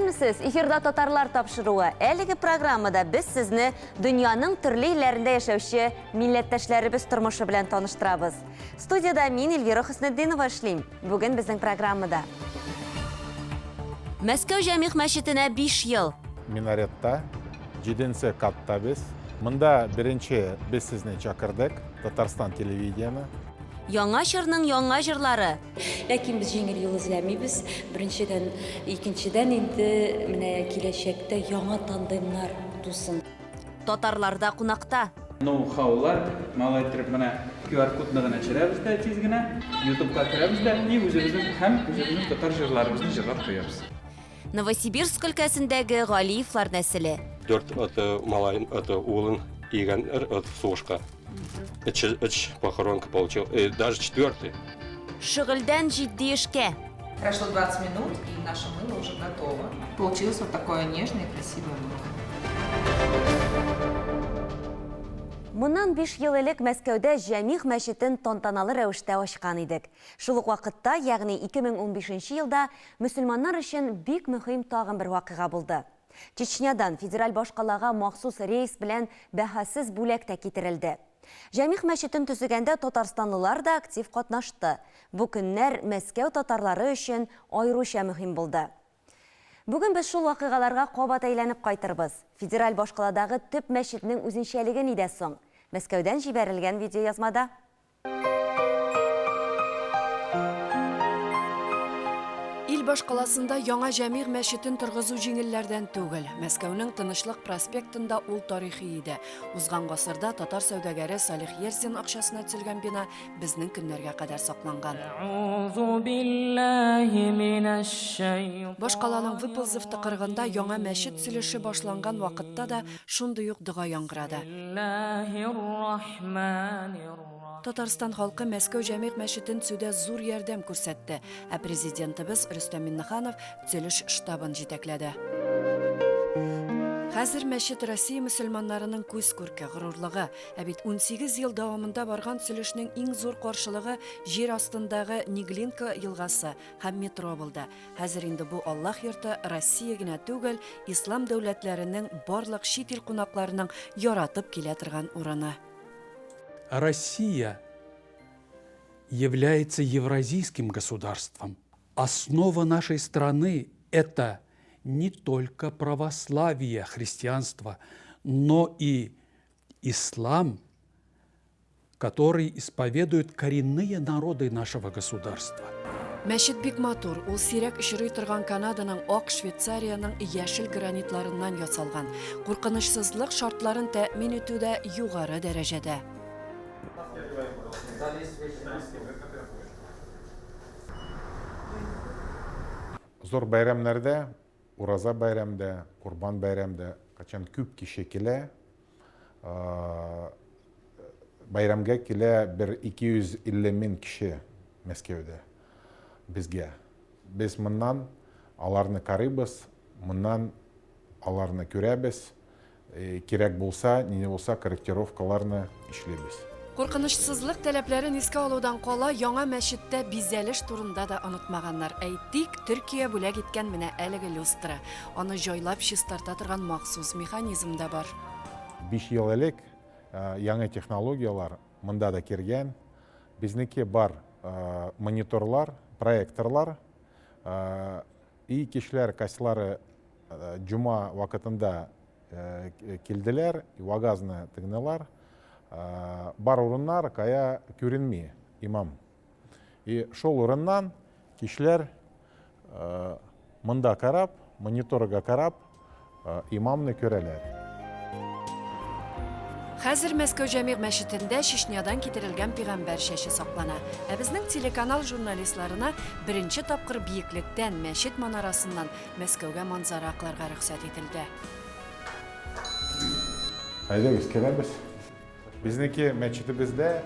Сәләмсез, эфирда татарлар тапшыруы. Әлеге программада біз сізні дөньяның төрле илләрендә яшәүче милләттәшләребез тормышы белән таныштырабыз. Студияда мин Эльвира Хөснетдинова эшлим. Бүген безнең программада Мәскәү Җәмигъ мәчетенә 5 ел. Минаретта, 7-нче катта без. Монда беренче без сезне чакырдык, Татарстан телевидениены. Яңа чорның яңа җырлары. Ләкин без җиңел юл эзләмибез. Беренчедән, икенчедән инде менә киләчәктә яңа тандемнар тусын. Татарларда кунакта. Ноу-хаулар, малай итеп менә QR-кодны гына төшерәбез дә тиз генә, YouTube-ка керәбез дә, и үзебезнең татар җырларыбызны җырлап куябыз. Новосибирск өлкәсендәге Галиевлар нәселе. 4 малай, улын игән сугышка. 3 похоронка получил, даже 4. Шөгыльдән җитди эшкә. Прошло 20 минут, и наше мыло уже готово. Получилось вот такое нежное и красивое мыло. Моннан 5 ел элек Мәскәүдә Җәмигъ мәчетен тантаналы рәвештә ачкан идек. Шул ук вакытта, ягъни 2015 елда мөселманнар өчен бик мөһим тагын бер вакыйга булды. Чечнядан федераль башкалага махсус рейс белән бәһасез бүләк тә китерелде. Җәмигъ мәчетен төзегәндә татарстанлылар да актив катнашты. Бу көннәр Мәскәү татарлары өчен аеруча мөһим булды. Бүген без шул вакыйгаларга кабат әйләнеп кайтырбыз. Федераль башкаладагы төп мәчетнең үзенчәлеге нидә соң? Мәскәүдән җибәрелгән видеоязмада. Ил башкаласында яңа Җәмигъ мәчетен торгызу җиңелләрдән түгел. Мәскәүнең Тынычлык проспектында ул тарихи иде. Узган гасырда татар сәүдәгәре Салих Ерзин акчасына төзелгән бина безнең көннәргә кадәр сакланган. Башкаланың Выползев тыкырыгында яңа мәчет төзелеше башланган вакытта да шундый ук дуга яңгырады. Татарстан халкы Мәскәү Җәмигъ мәчетен төзүдә зур ярдәм күрсәтте, ә президентыбыз Рөстәм Миннеханов төзелеш штабын җитәкләде. Хәзер мәчет Россия мөселманнарының күз күрке, горурлыгы, ә бит 18 ел дәвамында барган төзелешнең иң зур каршылыгы җир астындагы Неглинка елгасы һәм метро булды. Хәзер инде бу Аллаһ йорты Россия генә түгел, ислам дәүләтләренең барлык чит ил кунакларының яратып килә торган урыны. Россия является евразийским государством. Основа нашей страны – это не только православие, христианство, но и ислам, который исповедует коренные народы нашего государства. Мәчет бик матур, ул сирәк очрый торган Канаданың ак Швейцарияның яшел гранитларыннан ясалган. Куркынычсызлык шартларын тәэмин итүдә югары дәрәҗәдә. Зор бәйрәмнәрдә, Ураза бәйрәмдә, Курбан бәйрәмдә качан күп кеше килә. Бәйрәмгә килә 250 мең кеше Мәскәүдә безгә. Без моннан аларны карыйбыз, моннан аларны күрәбез. Кирәк булса, ни булса корректировкаларны эшләбез. Куркынычсызлык таләпләрен искә алудан кала яңа мәчеттә бизәлеш турында да онытмаганнар. Әйтик, Төркия бүләк иткән менә әлеге люстра. Аны җайлап чистарта торган махсус механизм да бар. 5 ел элек яңа технологиялар монда да кергән. Безнеке бар мониторлар, проекторлар. И кишләр каслары җума вакытында килделәр, вагазны тыгнылар. Бар урыннар кая күренми имам. И шул урыннан кишләр монда карап, мониторга карап, имамны күрәләр. Хәзер Мәскәү Җәмигъ мәчетендә Чечнядан китерелгән пигамбәр чәче саклана. Ә безнең телеканал журналистларына беренче тапкыр бийеклектән мәчет манарасыннан Мәскәүгә манзара акларга рөхсәт ителде. Әйдәгез, киләбез. Безнеке мәчетебездә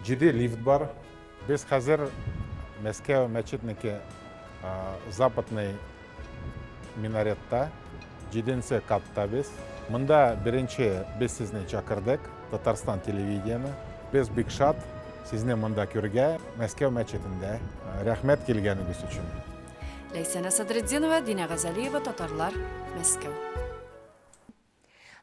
7 лифт бар. Без хәзер Мәскәү мәчетнеке западный минаретта, 7-нче катта без. Монда беренче без сезне чакырдык, Татарстан телевидениены. Без бик шат сезне монда күргә Мәскәү мәчетендә. Рәхмәт килгәнегез өчен. Ләйсәнә Садретдинова, Дина Газалиева, Татарлар, Мәскәү.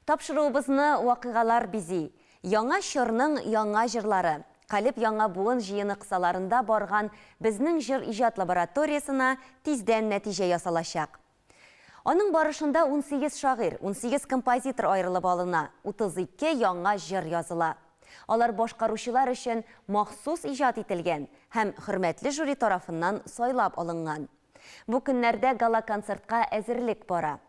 Тапшыруыбызны вакыйгалар бизи. Яңа шырның яңа җырлары. Калип яңа буын җыйыны кысаларында барган безнең җыр иҗат лабораториясына тиздән нәтиҗә ясалачак. Аның барышында 18 шагыйрь, 18 композитор аерылып алына, 32 яңа җыр языла. Алар башкаручылар өчен махсус иҗат ителгән һәм хөрмәтле жюри тарафыннан сайлап алынган. Бу көннәрдә гала-концертка әзерлек бара.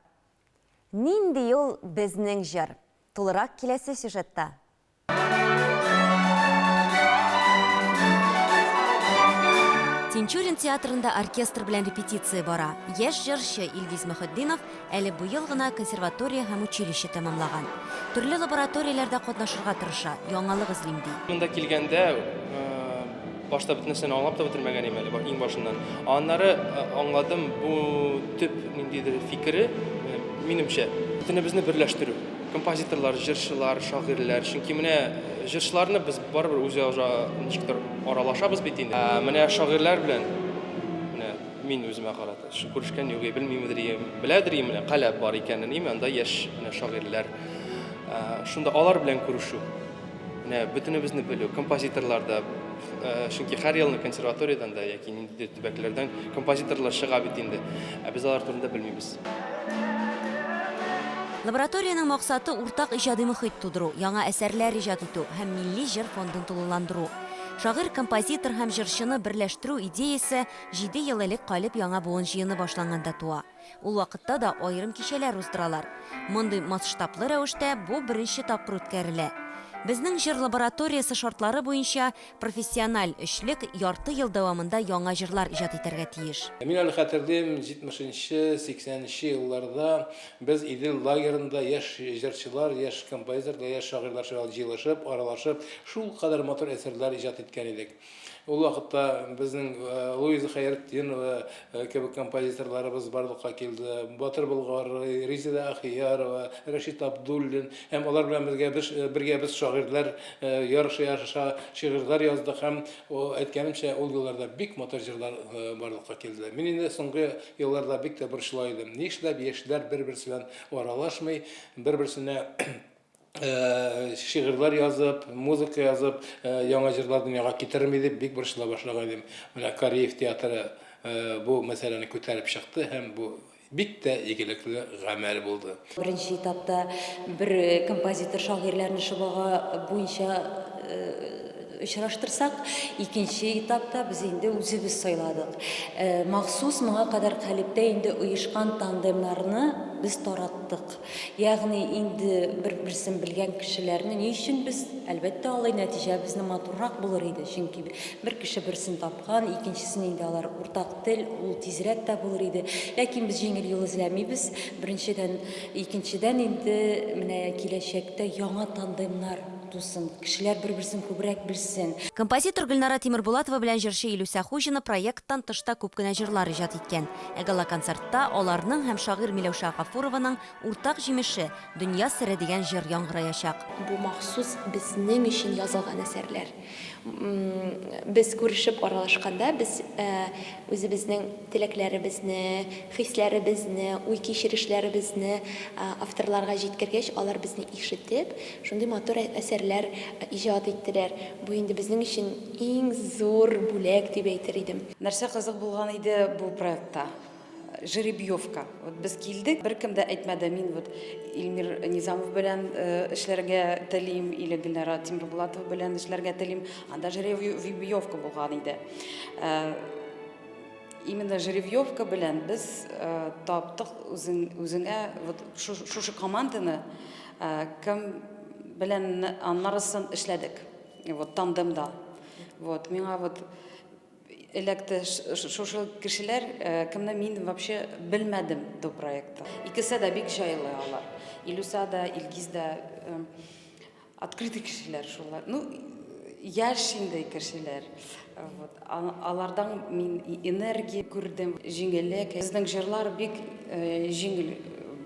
Нинди ул безнең җыр? Тулырак киләсе сюжетта. Тинчурин театрында оркестр белән репетиция бара. Яшь җырчы Илгиз Мөхәддинов әле быел гына консерватория һәм училище тәмамлаган. Төрле лабораторияләрдә катнашырга тырыша, яңалык эзлим ди. Монда килгәндә башта бөтен нәрсәне аңлап та бетермәгән идем әле иң башыннан. Аннары аңладым, бу төп ниндидер фикере минемчә бөтенебезне берләштерү. Композиторлар, җырчылар, шагыйрьләр, чөнки менә җырчыларны без барыбер үзе ничектер аралашабыз бит инде. Менә шагыйрьләр белән менә мин үземә карата күрешкән юк, белмимдер, беләдер, менә каләп бар икәнен, анда яшь менә шагыйрьләр. Шунда алар белән күрешү. Менә бөтенебезне белү, композиторларда, чөнки һәр елны консерваториядан да яки нинди төбәкләрдән композиторлар чыга бит инде. Без алар турында белмибез. Лабораторияның максаты уртак иҗади мөхит тудыру, яңа әсәрләр иҗат итү һәм милли җыр фондын тулыландыру. Шагыйрь, композитор һәм җырчыны берләштерү идеясе 7 ел элек Калип яңа буын җыены башланганда туа. Ул вакытта да аерым кичәләр уздыралар. Мондый масштаблы рәвештә бу беренче тапкыр үткәрелә. Безнең җыр лабораториясе шартлары буенча профессиональ эшлек ярты ел дәвамында яңа җырлар иҗат итәргә тиеш. Мин әле хәтерлим, 70-80 елларда без Идел лагерында яшь җырчылар, яшь композиторлар, яшь шагыйрьләр җыелышып, аралашып, шул кадәр матур әсәрләр иҗат иткән идек. Ул вакытта безнең Луиза Хәйретдинова кебек композиторларыбыз барлыкка килде. Батыр Болгар, Резида Ахиярова, Рәшит Абдуллин һәм алар белән бергә без шагыйрьләр ярыша шигырьләр яздык һәм әйткәнемчә ул елларда бик матур җырлар барлыкка килде. Мин инде соңгы елларда бик тә борчыла идем. Нишләп яшьләр бер-берсе белән аралашмый, бер-берсенә шигырьләр язып, музыка язып, яңа җырлар дөньяга китерми дип бик борчыла башлаган идем. Менә Кариев театры бу мәсьәләне күтәреп чыкты һәм бу бик тә игелекле гамәл булды. Беренче этапта бер композитор шагыйрьләрне шыбага буенча очраштырсак, икенче этапта без инде үзебез сайладык. Махсус моңа кадәр Калиптә инде оешкан тандемнарны без тараттык. Ягъни инде бер-берсен белгән кешеләрне ни өчен без әлбәттә алай нәтиҗә безне матуррак булыр иде. Чөнки бер кеше берсен тапкан, икенчесен инде алар уртак тел, ул тизрәк тә булыр иде. Ләкин без җиңел юл эзләмибез. Беренчедән, икенчедән инде менә киләчәктә яңа тандемнар тусын, кешеләр бер-берсен күбрәк белсен. Композитор Гөлнара Тимербулатова белән җырчы Илүсә Хуҗина проекттан тышта күп кенә җырлар иҗат иткән. Гала-концертта аларның һәм шагыйрь Миләүшә Гафурованың уртак җимеше Дөнья сере дигән җыр яңгыраячак. Бу махсус безнең өчен язылган әсәрләр. Без күрешеп аралашканда, без үзебезнең теләкләребезне, хисләребезне, уй кичерешләребезне авторларга җиткергәч, алар безне ишетеп, шундый матур әсәрләр иҗат иттеләр. Бу инде безнең өчен иң зур бүләк дип әйтер идем. Нәрсә кызык булган иде бу проектта? Жеребьевка. Без килдек, беркем дә әйтмәде, мин Илмир Низамов белән эшләргә телим, или Гөлнара Тимербулатова белән эшләргә телим. Анда жеребьевка булган иде. Именно жеребьевка белән без таптык үзеңә шушы команданы кем белән аннарысын эшләдек. Тандемда. Миңа электр шушы кешеләр кемне мин вообще белмәдем до проекта. Икесе дә бик җайлы алар. Илүсә дә, Илгиз дә открытый кешеләр шулар. Яшь инде кешеләр. Алардан мин энергия күрдем, җиңеллек. Безнең җырлар бик җиңел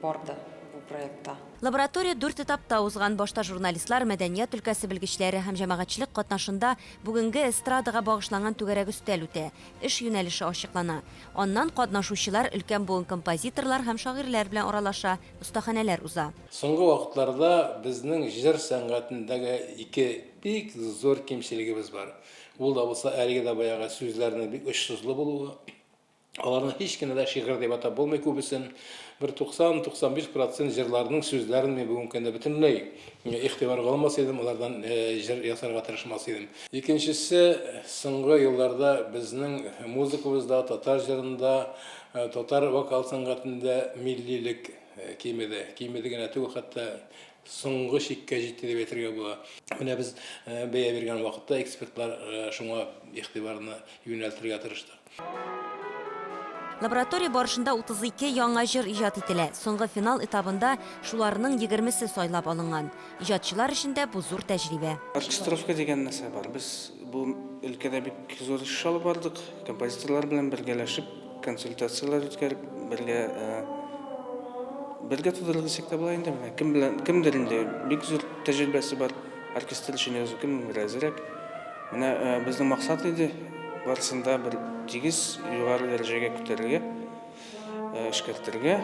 барды бу проектта. Лаборатория 4 этапта узган башта журналистлар, мәдәният өлкәсе белгечләре һәм җәмәгатьчелек катнашында бүгенге эстрадага багышланган түгәрәк өстәл үтә. Эш юнәлеше ачыклана. Аннан катнашучылар өлкән буын композиторлар һәм шагыйрьләр белән аралаша, остаханәләр уза. Соңгы вакытларда безнең җыр сәнгатендәге ике бик зур кимчелегебез бар. Ул да булса әлегә дә баягы сүзләрнең бик очсызлы булуы. Аларны һич кенә дә шигырь дип атап булмый күбесен. Bir 90-95% җырларның сүзләрен мен бүген көндә бөтенләй игътибарга алмас идем, алардан җыр ясарга тырышмас идем. Икенчесе, соңгы елларда безнең музыкабызда, татар җырында, татар вокал сәнгатендә миллилек кимеде генә түгел, хәтта соңгы чиккә җитте дип әйтергә була. Менә без бәя биргән вакытта экспертлар шуңа игътибарны юнәлтергә тырыштык. Лаборатория барышында 32 яңа җыр иҗат ителә. Соңгы финал этабында шуларның 20-се сайлап алынган. Иҗатчылар өчен бу зур тәҗрибә. Оркестровка дигән нәрсә бар. Біз бу өлкәдә бик зур эш алып бардык. Композиторлар белән бергәләшеп, консультациялар үткәреп, бергә тудырылсак та була инде. Кемдер инде бик зур тәҗрибәсе бар. Оркестр өчен язу кемдер әзрәк. Менә безнең максат иде барысында бер тигез югары дәрәҗәгә күтәрергә, эшкәртергә,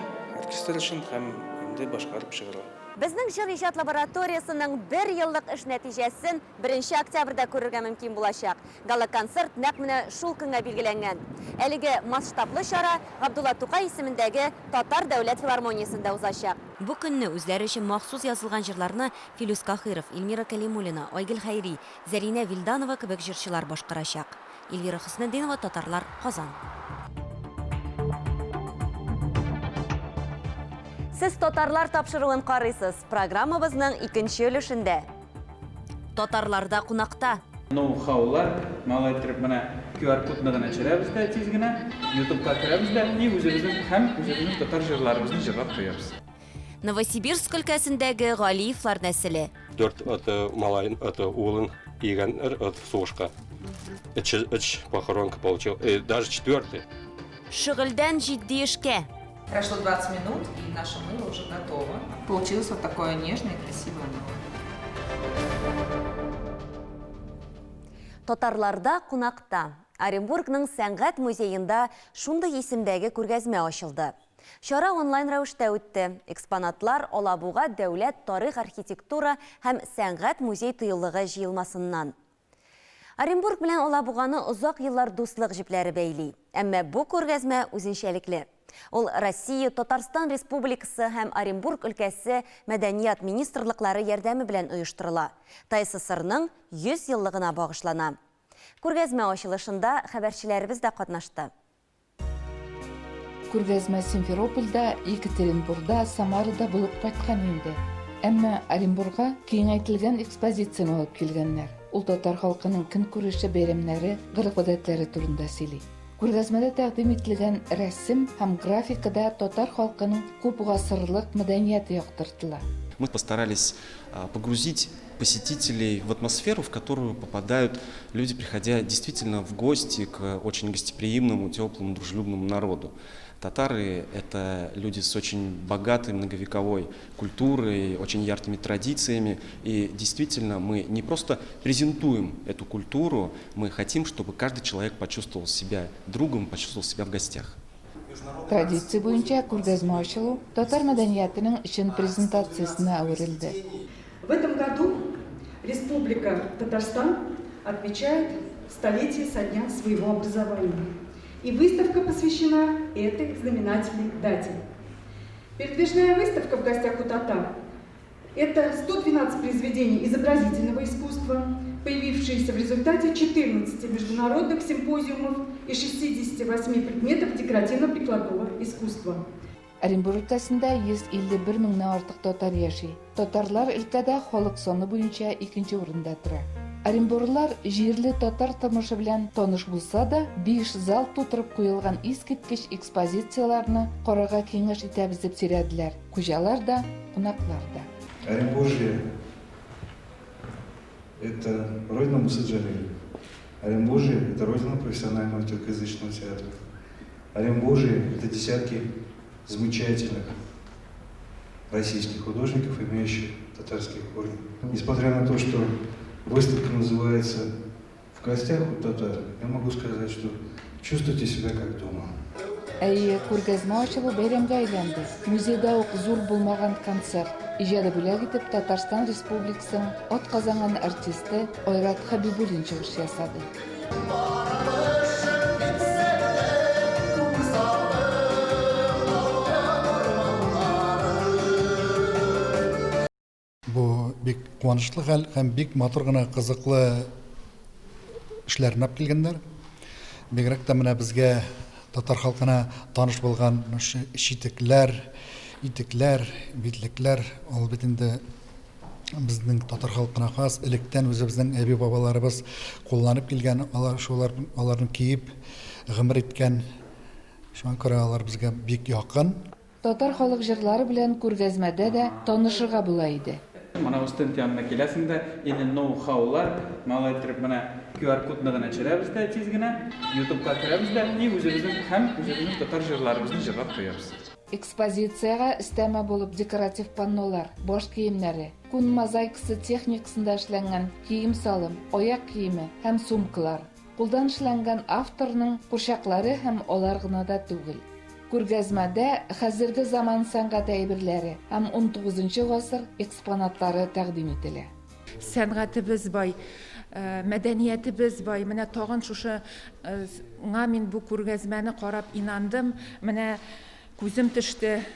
оркестр өчен һәм инде башкарып чыгарга. Безнең җыр иҗат лабораториясының 1 еллык эш нәтиҗәсен 1 октябрьдә күрергә мөмкин булачак. Гала-концерт нәкъ менә шул көнгә билгеләнгән. Әлеге масштаблы чара Габдулла Тукай исемендәге Татар дәүләт филармониясендә узачак. Бу көнне үзләре өчен махсус язылган җырларны Филүс Кахиров, Эльмира Калимуллина, Айгөл Хайри, Зәринә Вилданова кебек җырчылар башкарачак. Эльвира Хөснетдинова, Татарлар, Казан. Сез татарлар тапшыруын карыйсыз. Программабызның 2нче өлешендә. Татарларда кунакта. Ноу-хаулар, малай итеп менә QR кодны гына төшерәбез дә тиз генә, YouTube-ка керәбез дә, үзебезнең татар җырларыбызны җырлап куябыз. Новосибирск өлкәсендәге Галиевлар нәселе. 4 малай улын игән сугышка. 3 похоронка получил, даже 4. Шөгыльдән җитди эшкә. Прошло 20 минут, и наше мыло уже готово. Получилось вот такое нежное и красивое мыло. Татарларда кунакта. Оренбургның сәнгать музейында шундый исемдәге күргәзмә ачылды. Чара онлайн рәвештә үтте. Экспонатлар Алабуга дәүләт тарих, архитектура һәм сәнгать музей тыюлыгы җыелмасыннан. Оренбург белән Алабуганы озак еллар дуслык җипләре бәйли. Әмма бу күргәзмә үзенчәлекле. Ул Россия, Татарстан Республикасы һәм Оренбург өлкәсе мәдәният министрлыклары ярдәме белән оештырыла. ТССРның 100 еллыгына багышлана. Күргәзмә ачылышында хәбәрчеләребез дә катнашты. Күргәзмә Симферопольдә, Екатеринбургда, Самарада булып кайткан инде. Әмма Оренбургка киңәйтелгән экспозицияны алып килгәннәр. Ул татар халкының көнкүреше бәйрәмнәре, гореф-гадәтләре турында сөйли. Күргәзмәдә тәкъдим ителгән рәсем һәм графикада татар халкының күп гасырлык мәдәнияте яктыртыла. Мы постарались погрузить посетителей в атмосферу, в которую попадают люди, приходя действительно в гости к очень гостеприимному, теплому, дружелюбному народу. Татары – это люди с очень богатой многовековой культурой, очень яркими традициями. И действительно мы не просто презентуем эту культуру, мы хотим, чтобы каждый человек почувствовал себя другом, почувствовал себя в гостях. Традиция буенча күргәзмә ачылу татар мәдәниятының өчен презентациясына әверелде. В этом году Республика Татарстан отмечает столетие со дня своего образования. И выставка посвящена этой знаменательной дате. Передвижная выставка в гостях у татар – это 112 произведений изобразительного искусства, появившиеся в результате 14 международных симпозиумов и 68 предметов декоративно-прикладного искусства. Оренбург өлкәсендә 151 меңнән артык татар яши. Татарлар өлкәдә халык саны буенча 2нче урында тора. Оренбурлар җирле татар тормышы белән таныш булса да, 5 зал тутырып куелган искиткеч экспозицияларны карарга киңәш итәбез дип сөйләделәр. Хуҗалар да, кунаклар да. Оренбуржье – это родина Мусаджалиева. Оренбуржье – это родина профессионального тюркоязычного театра. Оренбуржье – это десятки замечательных российских художников, имеющих татарские корни. Несмотря на то, что выставка называется «В гостях у татар», я могу сказать, что чувствуйте себя как дома. Күргәзмә ачылу бәйрәмгә әйләнде. Музейда ук зур булмаган концерт. Иҗады бүләк итеп Татарстан Республикасының атказанган артисты Айрат Хабибуллин чыгыш ясады. Бу бик куанычлы хәл һәм бик матур гына кызыклы эшләрне алып килгәннәр. Бигрәк тә менә безгә татар халкына таныш булган читекләр, итекләр, битлекләр, ул бит инде безнең татар халкына хас, электән үзебезнең әби бабаларыбыз кулланып килгән, аларны киеп гомер иткән. Шуңа күрә алар безгә бик якын. Татар халык җырлары белән күргәзмәдә дә танышырга була иде. Мана стенд янына киләсеңдә, инде ноу-хаулар, малай итеп менә QR кодны гына төшерәбез дә тиз генә, YouTube-ка керәбез дә, үзебезнең татар җырларыбызны җырлап куябыз. Экспозицияга өстәмә булып декоратив паннолар, баш киемнәре, күн мозаикасы техникасында эшләнгән кием-салым, аяк киеме һәм сумкалар. Кулдан эшләнгән авторның курчаклары һәм алар гына да түгел. Күргәзмәдә хәзерге заман сәнгать әйберләре һәм 19 гасыр экспонатлары тәкъдим ителә. Сәнгатебез бай, мәдәниятебез бай. Менә тагын шушы мин бу күргәзмәне карап инандым. Менә күзем төште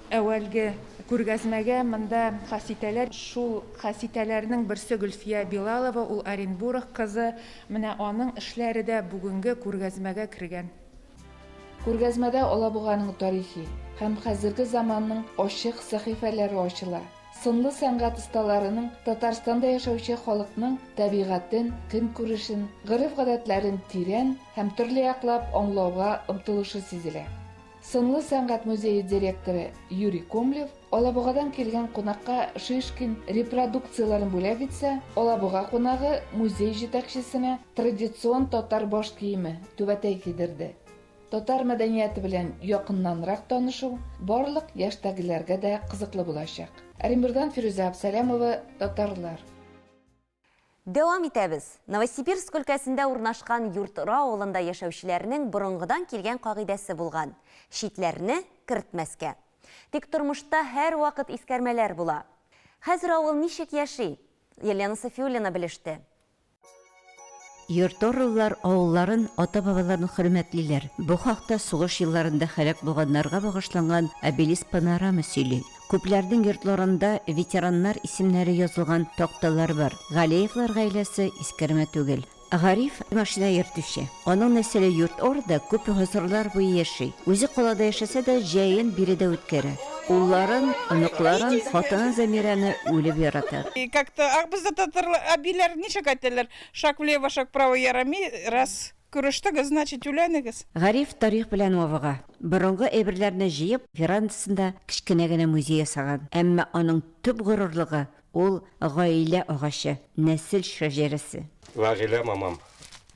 әвәлге күргәзмәгә. Монда хаситәләр, шул хаситәләрнең берсе Гөлфия Билалова, ул Оренбург кызы. Менә аның эшләре дә бүгенге күргәзмәгә кергән. Күргәзмәдә Алабуганың тарихи һәм хәзерге заманның ачык сәхифәләре ачыла. Сынлы сәнгать осталарының Татарстанда яшәүче халыкның табигатен, көнкүрешен, гырыф-гадәтләрен тирән һәм төрле яклап аңлауга омтылышы сизелә. Сынлы сәнгать музее директоры Юрий Комлев Алабугадан килгән кунакка Шишкин репродукцияларын бүләк итсә, Алабуга кунагы музей җитәкчесенә традицион татар баш киеме түбәтәй кидерде. Татар мәдәнияте белән якыннанрак танышу барлык яшьтәгеләргә дә кызыклы булачак. Оренбургдан Фируза Абсалямова, Татарлар. Дәвам итәбез. Новосибирск өлкәсендә урнашкан Юртыра авылында яшәүчеләрнең борынгыдан килгән кагыйдәсе булган: читләрне кертмәскә. Тик тормышта һәр вакыт искәрмәләр була. Хәзер авыл ничек яши? Елена Софиуллина белеште. Йорторлылар авылларын ата-бабаларын хөрмәтлиләр. Бу хакта сугыш елларында һәлак булганнарга багышланган обелиск панорама сөйли. Күпләрнең йортларында ветераннар исемнәре язылган такталар бар. Галиевлар гаиләсе искәрмә түгел. Гариф машина йөртүче. Аның нәселе Йорт-Орда күп гасырлар буе яши. Үзе калада яшәсә дә җәен биредә үткәрә. Улларын, оныкларын, хатыны Замираны үлеп ярата. Как-то бездә татар абиләр ничек әйтәләр? Шаг влево, шаг вправо ярами, раз күрештегез, значит үләнегез. Гариф тарих белән вавыга. Борынгы әйберләрне җыеп, верандасында кичкенә генә музей ясаган. Әмма аның төп горурлыгы ул гаилә агачы, нәсел шәҗәрәсе. Вәгилә мамам,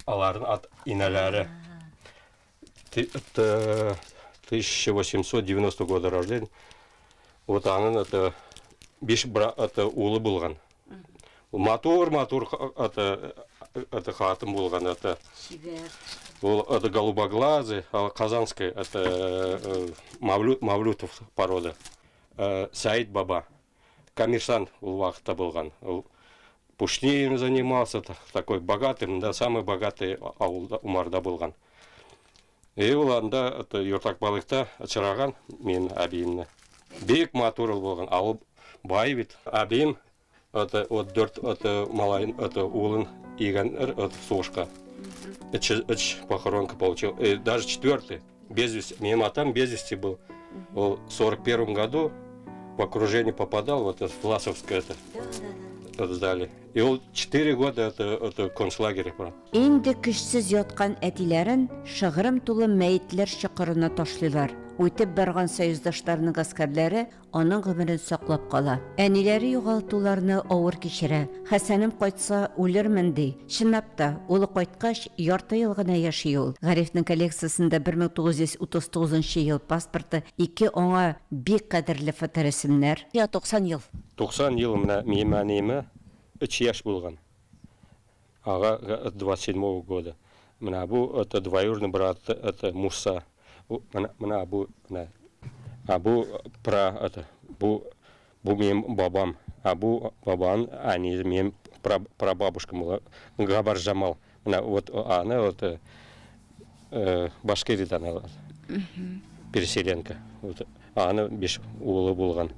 аларның ат инәләре. 1890 года рождения. Вот аның это биш улы булган. Матур это хатым булган это. Ул это голубоглазый, казанский это Мавлютов порода. Саид Баба. Коммерсант ул вакытта булган. Пушнием занимался, такой богатым, да, самый богатый ауылда Умарда булган. И ул анда это Йортак балыкта чыраган мен абиимне. Бик матур булган, ауыл бай бит. Абиим это вот 4 малайын это улын игән это сушка. Эч похоронка получил. И даже 4-й без вести. Моим атам без вести был. Он в 41 году в окружение попадал, вот это Власовское это сдали. И он 4 года это концлагерь. Инде көчсез яткан әтиләрен шыгрым тулы мәетләр чокырына ташлыйлар. үтеп барган союздашларының гаскәрләре аның гомерен саклап кала. Әниләре югалтуларны авыр кичерә. Хәсәнем кайтса үлермен ди. Чынлап та, улы кайткач ярты ел гына яши ул. Гарифның коллекциясендә 1939 ел паспорты, 2 аңа бик кадерле фоторәсемнәр. 90 ел. 90 ел менә миемәнеме 3 яшь булган. Ага 27 года. Менә бу это двоюродный брат, это Муса. Менә бу менә. А бу бу минем бабам. А бу бабан, они минем прабабушкам Габар Жамал. Менә вот аны вот Башкириядан переселенка. Вот аны 5 улы булган.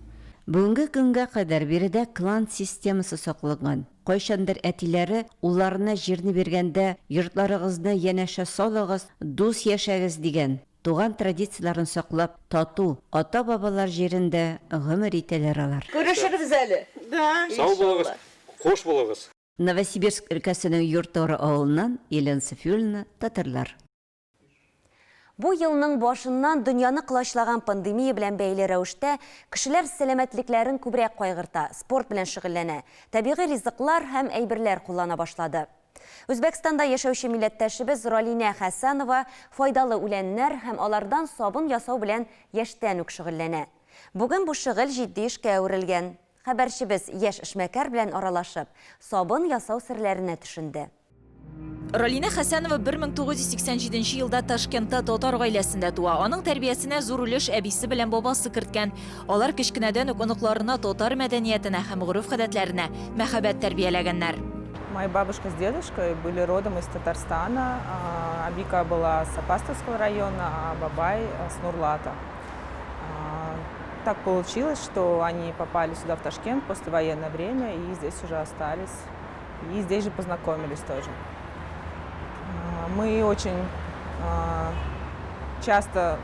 Бүгенге көнгә кадәр биредә клан системасы сакланган. Кайчандыр әтиләре улларына җирне биргәндә йортларыгызны янәшә салыгыз, дус яшәгез дигән туган традицияләрен саклап, тату ата-бабалар җирендә гомер итәләр алар. Күрешербез әле. Да. Сау булыгыз, хош булыгыз. Новосибирск өлкәсенең Йорттары авылыннан Елена Софиуллина, татарлар. Бу елның башыннан дөньяны кылачлаган пандемия белән бәйле рәвештә кешеләр сәламәтлекләрен күбрәк кайгырта, спорт белән шөгыльләнә, табигый ризыклар һәм әйберләр куллана башлады. Үзбәкстанда яшәүче милләттәшебез Ралинә Хәсәнова файдалы үләннәр һәм алардан сабын ясау белән яшьтән үк шөгыльләнә. Бүген бу шөгыль җитди эшкә әверелгән. Хәбәрчебез яшь эшмәкәр белән аралашып, сабын ясау серләренә төшенде. Ралинә Хәсәнова 1987 елда Ташкентта татар гаиләсендә туа. Аның тәрбиясенә зур өлеш әбисе белән бабасы керткән. Алар кечкенәдән үк оныкларына татар мәдәниятенә һәм гореф-гадәтләренә мәхәббәт тәрбияләгәннәр. Моя бабушка с дедушкой были родом из Татарстана. Абика была с Апастовского района, а Бабай с Нурлата. Так получилось, что они попали сюда, в Ташкент, после военное время, и здесь уже остались. И здесь же познакомились тоже. Мы очень часто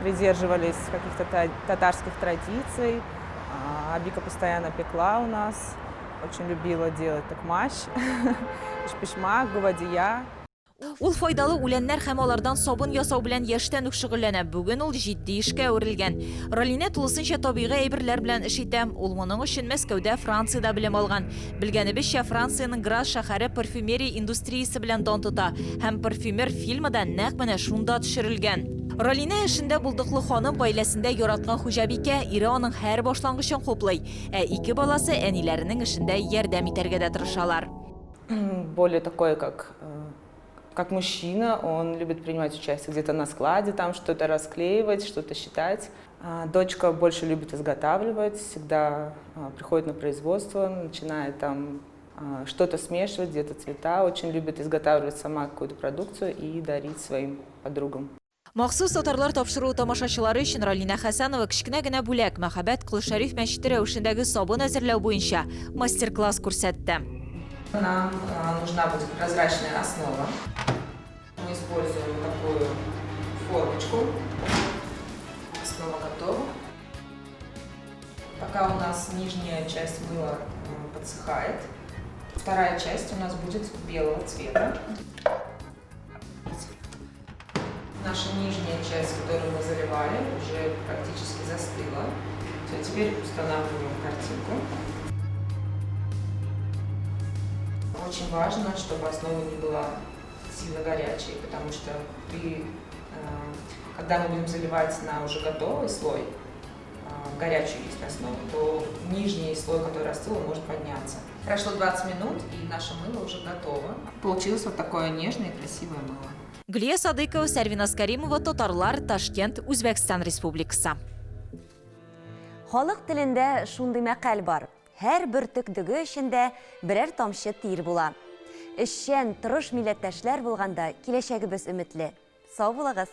придерживались каких-то татарских традиций. Абика постоянно пекла у нас, очень любила делать такмач, шпишмак, гувадия. Ул файдалы үләннәр һәм алардан сабын ясау белән яшьтән үк шөгыльләнә. Бүген ул җитди эшкә әверелгән. Ралинә тулысынча табигый әйберләр белән эш итә. Ул моның өчен Мәскәүдә, Франциядә белем алган. Белгәнебезчә, Франциянең Грас шәһәре парфюмерия индустриясе белән дан тота һәм парфюмер фильмы да нәкъ менә шунда төшерелгән. Ралинә эшендә булдыклы ханым, гаиләсендә яраткан хуҗабикә, ире аның һәр башлангычын хуплый. Ә 2 баласы әниләренең эшендә ярдәм итәргә дә тырышалар. Более такой, как мужчина, он любит принимать участие где-то на складе, там что-то расклеивать, что-то считать. Дочка больше любит изготавливать, всегда приходит на производство, начинает там что-то смешивать, где-то цвета, очень любит изготавливать сама какую-то продукцию и дарить своим подругам. Махсус татарлар тапшыру тамашачылары өчен Ралинә Хәсәнова кечкенә генә бүләк Мәхәббәт Кол Шәриф мәчете рәвешендәге сабын әзерләү буенча мастер-класс күрсәтте. Нам нужна будет прозрачная основа. Мы используем такую формочку. Основа готова. Пока у нас нижняя часть мыла подсыхает, вторая часть у нас будет белого цвета. Наша нижняя часть, которую мы заливали, уже практически застыла. Все, теперь устанавливаем картинку. Очень важно, чтобы основа не была сильно горячей, потому что когда мы будем заливать на уже готовый слой, горячую есть основу, то нижний слой, который остыл, может подняться. Прошло 20 минут, и наше мыло уже готово. Получилось вот такое нежное и красивое мыло. Гүлия Садыкова, Сәрвиназ Кәримова, Татарлар, Ташкент, Үзбәкстан Республикасы. Халык телендә шундый мәкаль бар. Һәр бөртек дөге эчендә берәр тамчы тир була. Эшчән, тырыш милләттәшләр булганда киләчәгебез өметле. Сау булыгыз.